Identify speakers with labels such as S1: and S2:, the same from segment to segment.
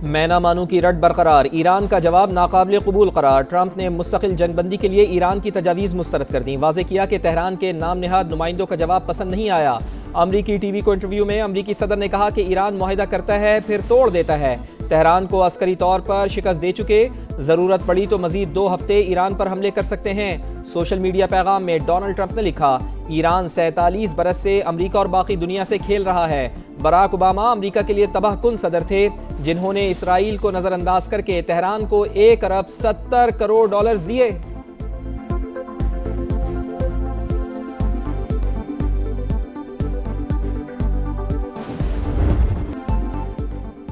S1: मैं ना मानूं की रट बरकरार, ईरान का जवाब नाकाबिल कबूल करार। ट्रंप ने मुस्तकिल जंगबंदी के लिए ईरान की तजावीज़ मुस्तरद कर दी। वाज़ेह किया कि तेहरान के नाम निहाद नुमाइंदों का जवाब पसंद नहीं आया। अमरीकी टीवी को इंटरव्यू में अमरीकी सदर ने कहा कि ईरान मुआहिदा करता है फिर तोड़ देता है। तेहरान को अस्करी तौर पर शिकस्त दे चुके, ज़रूरत पड़ी तो मजीद 2 हफ्ते ईरान पर हमले कर सकते हैं। सोशल मीडिया पैगाम में डोनाल्ड ट्रंप ने लिखा, ईरान 47 बरस से अमरीका और बाकी दुनिया से खेल रहा है। बराक ओबामा अमरीका के लिए तबाहकुन सदर थे, जिन्होंने इसराइल को नजरअंदाज करके तेहरान को 1 अरब 70 करोड़ डॉलर दिए।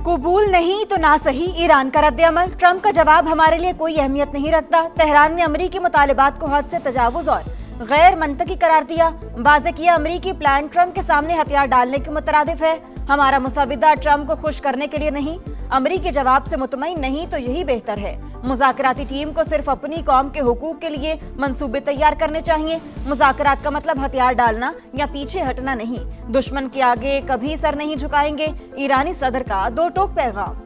S2: कबूल नहीं तो ना सही ईरान का रद्द-ए-अमल। ट्रंप का जवाब हमारे लिए कोई अहमियत नहीं रखता। तेहरान ने अमरीकी मुतालिबात को हद से तजावुज और गैर मंतकी करार दिया। वाज़ेह किया अमरीकी प्लान ट्रंप के सामने हथियार डालने के मुतरादिफ है। हमारा मुसविदा ट्रंप को खुश करने के लिए नहीं, अमरीकी जवाब से मुतमईन नहीं तो यही बेहतर है। मुज़ाकराती टीम को सिर्फ अपनी कौम के हुकूक के लिए मंसूबे तैयार करने चाहिए। मुज़ाकरात का मतलब हथियार डालना या पीछे हटना नहीं। दुश्मन के आगे कभी सर नहीं झुकाएंगे। ईरानी सदर का 2 टोक पैगाम।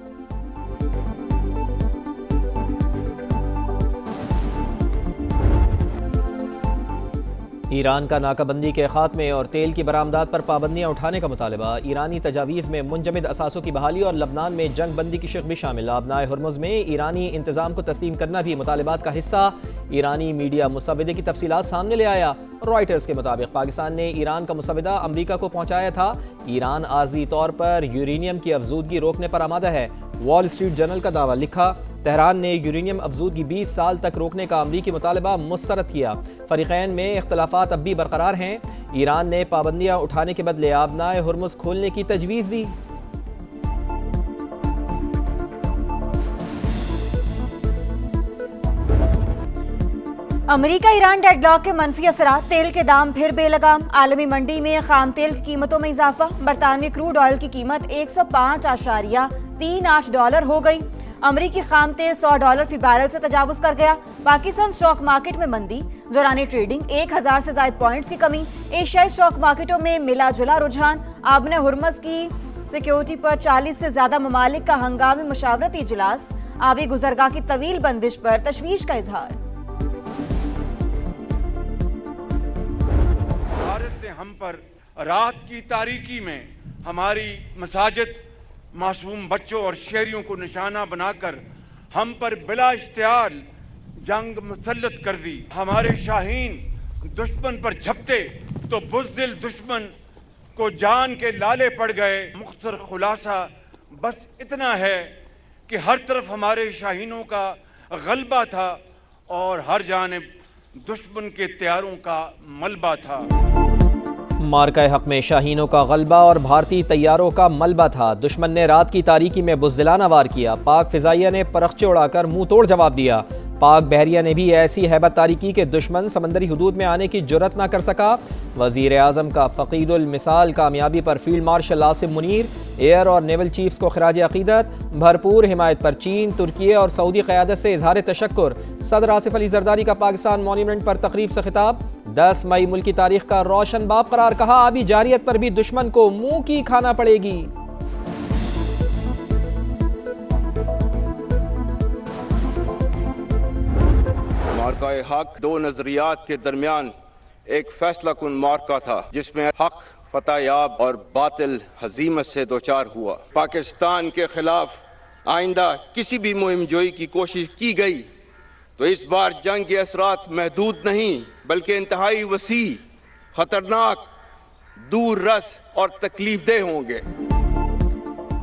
S1: ईरान का नाकाबंदी के खात्मे और तेल की बरामदात पर पाबंदियां उठाने का मुतालबा। ईरानी तजावीज़ में मुंजमद असासों की बहाली और लबनान में जंग बंदी की शिक भी शामिल। आबनाए हुर्मुज़ में ईरानी इंतज़ाम को तस्लीम करना भी मुतालबात का हिस्सा। ईरानी मीडिया मुसविदे की तफसीलात सामने ले आया। रॉयटर्स के मुताबिक पाकिस्तान ने ईरान का मुसविदा अमरीका को पहुँचाया था। ईरान आर्जी तौर पर यूरेनियम की अफजूदगी रोकने पर आमादा है। वॉल स्ट्रीट जर्नल का दावा। लिखा, तेहरान ने यूरेनियम अफजूदगी 20 साल तक रोकने का अमरीकी मुतालबा मुस्तरद किया। फरीकैन में इख्तलाफात अब भी बरकरार हैं। ईरान ने पाबंदियां उठाने के बदले आबनाए हुर्मुज़ खोलने की तजवीज़ दी।
S2: अमेरिका ईरान डेडलॉक के मनफी असरात। तेल के दाम फिर बेलगाम। आलमी मंडी में खाम तेल की कीमतों में इजाफा। बरतानवी क्रूड ऑयल की कीमत 105.38 डॉलर हो गई। अमरीकी खाम तेल $100 फी बैरल से तजावुज कर गया। पाकिस्तान स्टॉक मार्केट में मंदी। दौरान ट्रेडिंग 1000 से ज्यादा पॉइंट्स की कमी। एशियाई स्टॉक मार्केटों में मिला जुला रुझान। आबने हुर्मुज़ की सिक्योरिटी पर 40 से ज्यादा ममालिक का हंगामी मुशावरती इजलास। आबी गुजरगाह की तवील बंदिश पर तशवीश का इजहार।
S3: भारत ने हम पर रात की तारीकी में हमारी मसाजिद, मासूम बच्चों और शहरियों को निशाना बनाकर हम पर बिला इख्तियार जंग मुसल्लत कर दी। हमारे शाहीन दुश्मन पर झपटे तो बुज़दिल दुश्मन को जान के लाले पड़ गए। मुख्तर खुलासा बस इतना है कि हर तरफ हमारे शाहीनों का गलबा था और हर जानिब दुश्मन के तैयारों का मलबा था।
S1: मार्का हक में शाहीनों का गलबा और भारतीय तैयारों का मलबा था। दुश्मन ने रात की तारीकी में बुज़दिलाना वार किया। पाक फिजाइया ने परख्चे उड़ाकर मुंह तोड़ जवाब दिया। पाक बहरिया ने भी ऐसी हैबत तारीकी के दुश्मन समंदरी हुदूद में आने की जुर्रत न कर सका। वज़ीर आज़म का फ़कीदुल मिसाल कामयाबी पर field marshal Asim Munir, air और नेवल चीफ्स को खिराज अक़ीदत। भरपूर हिमायत पर चीन, तुर्की और सऊदी क़यादत से इजहार तशक्कुर। सदर आसिफ अली ज़रदारी का पाकिस्तान मॉन्यूमेंट पर तकरीब से खिताब। 10 मई मुल्क की तारीख का रोशन बाब करार। कहा, आबी जारियत पर भी दुश्मन को मुंह की खाना पड़ेगी।
S4: मार्का हक 2 नजरियात के दरमियान एक फैसला कुन मार्का था, जिसमें हक फतहयाब और बातिल हजीमत से दोचार हुआ। पाकिस्तान के खिलाफ आइंदा किसी भी मुहिम जोई की कोशिश की गई तो इस बार जंग के असरात महदूद नहीं बल्कि इंतहाई वसी, खतरनाक, दूर रस और तकलीफदेह होंगे।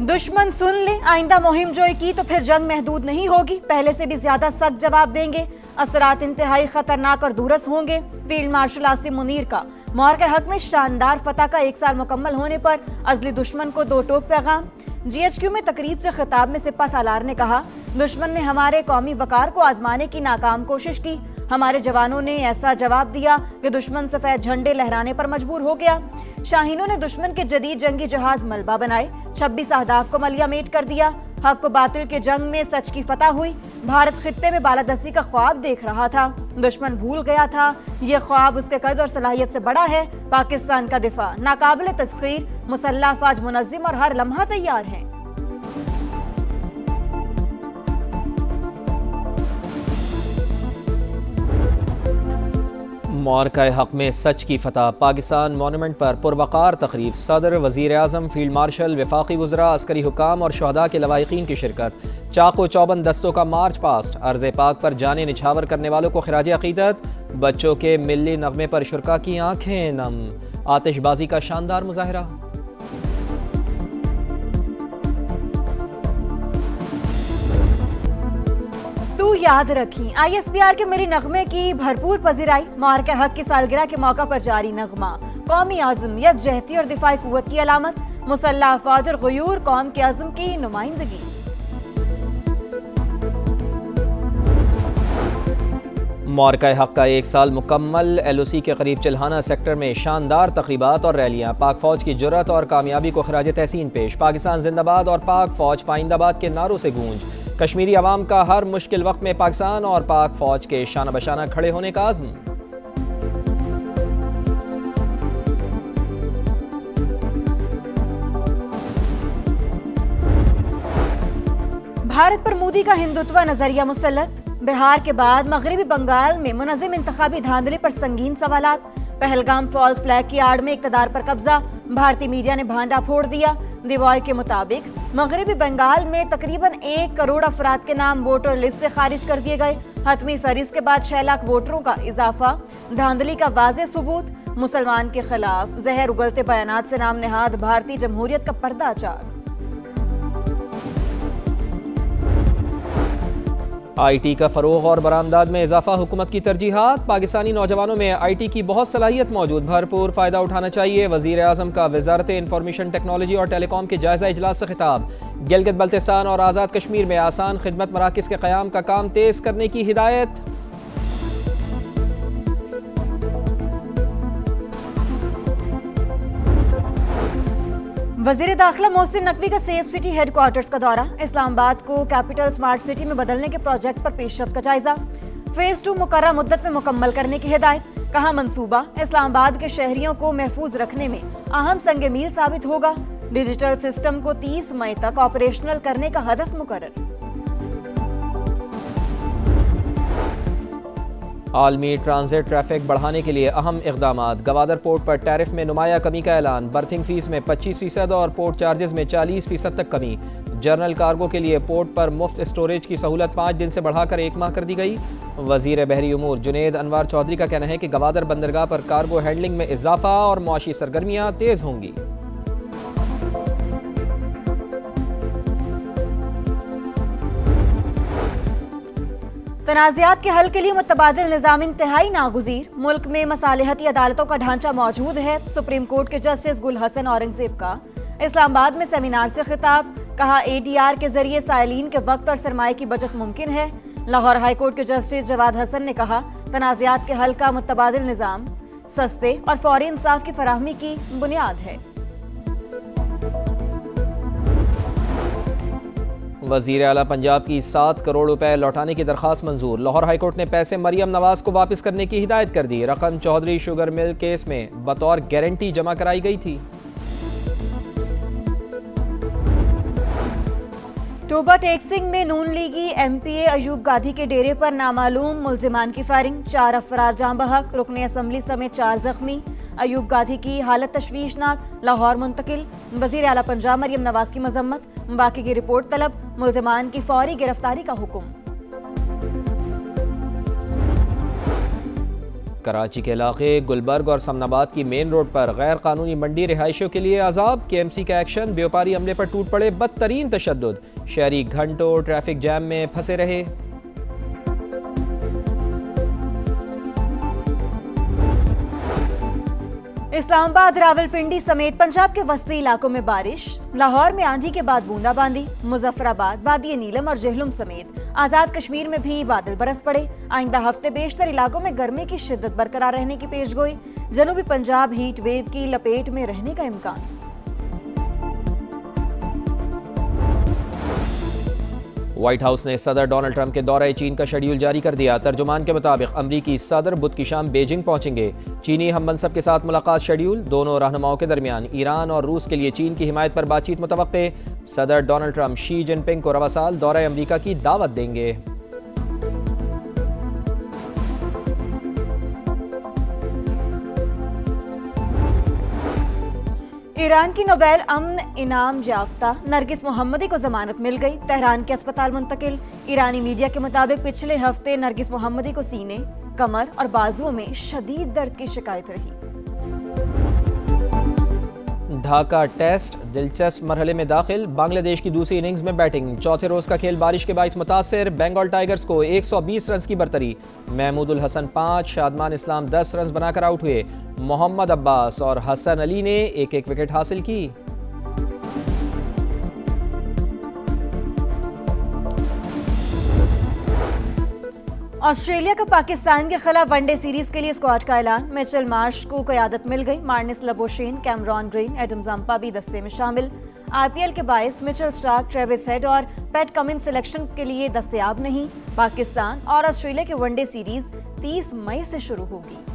S2: दुश्मन सुन ले, आइंदा मुहिम जोई की तो फिर जंग महदूद नहीं होगी। पहले से भी ज्यादा सख्त जवाब देंगे। असरात इंतहाई खतरनाक और दूरस होंगे। फील्ड मार्शल आसिम मुनीर का मार्का हक में शानदार फतह का 1 साल मुकम्मल होने पर अजली दुश्मन को 2 टोक पैगाम। GHQ में तकरीब से खिताब में सिपा सालार ने कहा, दुश्मन ने हमारे कौमी वकार को आजमाने की नाकाम कोशिश की। हमारे जवानों ने ऐसा जवाब दिया कि दुश्मन सफेद झंडे लहराने पर मजबूर हो गया। शाहीनों ने दुश्मन के जदीद जंगी जहाज मलबा बनाए। 26 अहदाफ को मलिया मेट कर दिया। हक को बातिल के जंग में सच की फतह हुई। भारत खित्ते में बालादस्ती का ख्वाब देख रहा था। दुश्मन भूल गया था ये ख्वाब उसके कद और सलाहियत से बड़ा है। पाकिस्तान का दिफा नाकाबिल तस्खीर, मुसल्लह अफवाज मुनज़्ज़िम और हर लम्हा तैयार हैं।
S1: मौरका हक में सच की फतह। पाकिस्तान मॉन्यूमेंट पर पुरवकार तकरीब। सदर, वज़ीर आज़म, फील्ड मार्शल, वफाकी वज़रा, अस्करी हुकाम और शहदा के लवाहिकीन की शिरकत। चाको चौबंद दस्तों का मार्च पास्ट। अर्ज़ पाक पर जाने निछावर करने वालों को खिराज अक़ीदत। बच्चों के मिल्ली नगमे पर शुरका की आंखें नम। आतिशबाजी का शानदार मुजाहरा।
S2: तू याद रखी ISPR के मिली नगमे की भरपूर पजीराई। मौरका हक की सालगिरह के मौका पर जारी नगमा कौमी आज़म, यकजहती और दिफाई कुव्वत की अलामत। मुसल्लह अफवाज और गयूर कौम के आज़म की नुमाइंदगी।
S1: मौरका हक का 1 साल मुकम्मल। LOC के करीब चिल्हाना सेक्टर में शानदार तकरीबात और रैलियाँ। पाक फौज की जुर्रत और कामयाबी को खराज तहसीन पेश। पाकिस्तान जिंदाबाद और पाक फौज पाइंदाबाद के नारों से गूंज। कश्मीरी अवाम का हर मुश्किल वक्त में पाकिस्तान और पाक फौज के शाना बशाना खड़े होने का आज़म।
S2: भारत पर मोदी का हिंदुत्व नजरिया मुसल्लत। बिहार के बाद मगरबी बंगाल में मुनज़्ज़म इंतखाबी धांधली पर संगीन सवालात। पहलगाम फॉल्स फ्लैग की आड़ में इक़्तिदार पर कब्जा। भारतीय मीडिया ने भांडा फोड़ दिया। दीवार के मुताबिक मगरबी बंगाल में तकरीबन 1 करोड़ अफराद के नाम वोटर लिस्ट से खारिज कर दिए गए। हतमी फहरिस्त के बाद 6 लाख वोटरों का इजाफा। धांधली का वाज़ेह सबूत। मुसलमान के खिलाफ जहर उगलते बयानात से नाम नेहाद भारतीय जमहूरियत का पर्दाचार।
S1: IT का फ़रोग़ और बरामदाद में इजाफा हुकूमत की तरजीहात। पाकिस्तानी नौजवानों में IT की बहुत सलाहियत मौजूद, भरपूर फ़ायदा उठाना चाहिए। वज़ीर आज़म का वज़ारत इंफॉर्मेशन टेक्नोलॉजी और टेलीकॉम के जायज़ा इजलास से खिताब। गिलगित बल्तिस्तान और आज़ाद कश्मीर में आसान खिदमत मराकिज़ के क़याम का काम तेज़ करने की हिदायत।
S2: वज़ीर दाखिला मोहसिन नकवी का सेफ सिटी हेडक्वार्टर्स का दौरा। इस्लामाबाद को कैपिटल स्मार्ट सिटी में बदलने के प्रोजेक्ट पर पेशरफ्त का जायजा। फेज 2 मुकर्रर मुद्दत में मुकम्मल करने की हिदायत। कहा मंसूबा इस्लामाबाद के शहरियों को महफूज रखने में अहम संग मील साबित होगा। डिजिटल सिस्टम को 30 मई तक ऑपरेशनल करने का हदफ मुकर्रर।
S1: आलमी ट्रांजिट ट्रैफिक बढ़ाने के लिए अहम इक़दामात। गवादर पोर्ट पर टैरिफ में नुमाया कमी का ऐलान। बर्थिंग फीस में 25% और पोर्ट चार्जेस में 40% तक कमी। जर्नल कार्गो के लिए पोर्ट पर मुफ्त स्टोरेज की सहूलत 5 दिन से बढ़ाकर 1 माह कर दी गई। वज़ीर बहरी उमूर जुनेद अनवार चौधरी का कहना है कि गवादर बंदरगाह पर कार्गो हैंडलिंग में इजाफा और मुआशी सरगर्मियाँ तेज़ होंगी।
S2: तनाज़ात के हल के लिए मुतबादिल निज़ाम इंतहाई नागुज़ीर। मुल्क में मसालिहती अदालतों का ढांचा मौजूद है। सुप्रीम कोर्ट के जस्टिस गुल हसन औरंगजेब का इस्लामाबाद में सेमिनार से खिताब। कहा ADR के जरिए साइलिन के वक्त और सरमाए की बचत मुमकिन है। लाहौर हाई कोर्ट के जस्टिस जवाद हसन ने कहा तनाज़ात के हल का मुतबादिल निज़ाम सस्ते और फौरी इंसाफ की फराहमी की बुनियाद है।
S1: वज़ीर आला पंजाब की 7 करोड़ रुपए लौटाने की दरख्वास्त मंजूर। लाहौर हाईकोर्ट ने पैसे मरियम नवाज को वापस करने की हिदायत कर दी। रकम चौधरी शुगर मिल केस में बतौर गारंटी जमा कराई गई थी।
S2: टोबा टेक्सिंग में नून लीगी MPA अयूब गाधी के डेरे पर नामालूम मुल्जिमान की फायरिंग। 4 अफराद जाँ बहक, रुकने असम्बली समेत 4 जख्मी। अयूब गाधी की हालत तशवीशनाक, लाहौर मुंतकिल। वज़ीर आला पंजाब मरियम नवाज की मजम्मत। बाकी की रिपोर्ट तलब, मुल्जिमान की फौरी गिरफ्तारी का हुक्म।
S1: कराची के इलाके गुलबर्ग और समनाबाद की मेन रोड पर गैर कानूनी मंडी रिहायशियों के लिए अजाब। KMC का एक्शन, व्यापारी अमले पर टूट पड़े बदतरीन तशद्दुद। शहरी घंटों ट्रैफिक जैम में फंसे रहे।
S2: इस्लामाबाद, रावलपिंडी समेत पंजाब के वस्ती इलाकों में बारिश। लाहौर में आंधी के बाद बूंदाबांदी। मुजफ्फराबाद, वादी नीलम और जेहलुम समेत आजाद कश्मीर में भी बादल बरस पड़े। आइंदा हफ्ते बेशतर इलाकों में गर्मी की शिद्दत बरकरार रहने की पेशगोई। जनूबी पंजाब हीट वेव की लपेट में रहने का इम्कान।
S1: व्हाइट हाउस ने सदर डोनाल्ड ट्रंप के दौरे चीन का शेड्यूल जारी कर दिया। तर्जुमान के मुताबिक अमरीकी सदर बुध की शाम बीजिंग पहुंचेंगे। चीनी हम मनसब के साथ मुलाकात शेड्यूल। दोनों रहनुमाओं के दरमियान ईरान और रूस के लिए चीन की हिमायत पर बातचीत मुतवक्के। सदर डोनाल्ड ट्रंप शी जिनपिंग को रवा साल दौरे अमरीका की दावत देंगे।
S2: ईरान की नोबेल अमन इनाम याफ्ता नरगिस मोहम्मदी को जमानत मिल गई, तेहरान के अस्पताल मुंतकिल। ईरानी मीडिया के मुताबिक पिछले हफ्ते नरगिस मोहम्मदी को सीने, कमर और बाजुओं में शदीद दर्द की शिकायत रही।
S1: ढाका टेस्ट दिलचस्प मरहले में दाखिल, बांग्लादेश की दूसरी इनिंग्स में बैटिंग। चौथे रोज का खेल बारिश के बाइस मुतासर, बंगाल टाइगर्स को 120 रन की बरतरी। महमूदुल हसन 5, शादमान इस्लाम 10 रन बनाकर आउट हुए। मोहम्मद अब्बास और हसन अली ने एक एक विकेट हासिल की।
S2: ऑस्ट्रेलिया का पाकिस्तान के खिलाफ वनडे सीरीज के लिए स्क्वाड का ऐलान। मिचेल मार्श को क़यादत मिल गई। मार्निस लबोशेन, कैमरॉन ग्रीन, एडम जंपा भी दस्ते में शामिल। आईपीएल के बायस मिचेल स्टार्क, ट्रेविस हेड और पैट कमिंस सिलेक्शन के लिए दस्तयाब नहीं। पाकिस्तान और ऑस्ट्रेलिया की वनडे सीरीज 30 मई से शुरू होगी।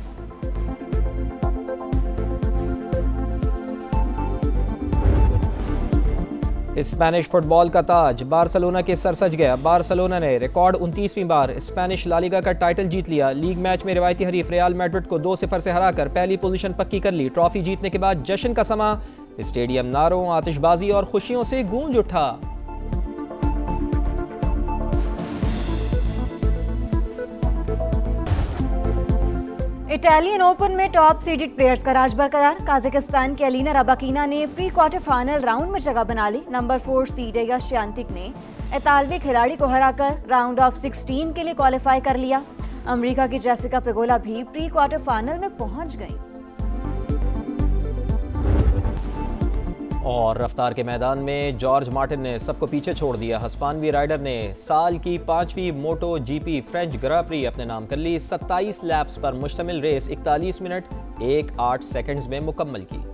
S1: स्पेनिश फुटबॉल का ताज बार्सिलोना के सर सज गया। बार्सिलोना ने रिकॉर्ड 29वीं बार स्पेनिश ला लीगा का टाइटल जीत लिया। लीग मैच में रिवायती हरीफ रियल मैड्रिड को 2-0 से हराकर पहली पोजीशन पक्की कर ली। ट्रॉफी जीतने के बाद जश्न का समा, स्टेडियम नारों, आतिशबाजी और खुशियों से गूंज उठा।
S2: इटालियन ओपन में टॉप सीडेड प्लेयर्स का राज बरकरार। काजाकिस्तान की अलीना रबाकीना ने प्री क्वार्टर फाइनल राउंड में जगह बना ली। नंबर 4 सीडेड श्यांतिक ने इतालवी खिलाड़ी को हराकर राउंड ऑफ 16 के लिए क्वालिफाई कर लिया। अमेरिका की जेसिका पेगोला भी प्री क्वार्टर फाइनल में पहुंच गई।
S1: और रफ्तार के मैदान में जॉर्ज मार्टिन ने सबको पीछे छोड़ दिया। हस्पानवी राइडर ने साल की 5वीं मोटो जीपी फ्रेंच ग्रां प्री अपने नाम कर ली। 27 लैप्स पर मुश्तमिल रेस 41 मिनट 1-8 सेकंड्स में मुकम्मल की।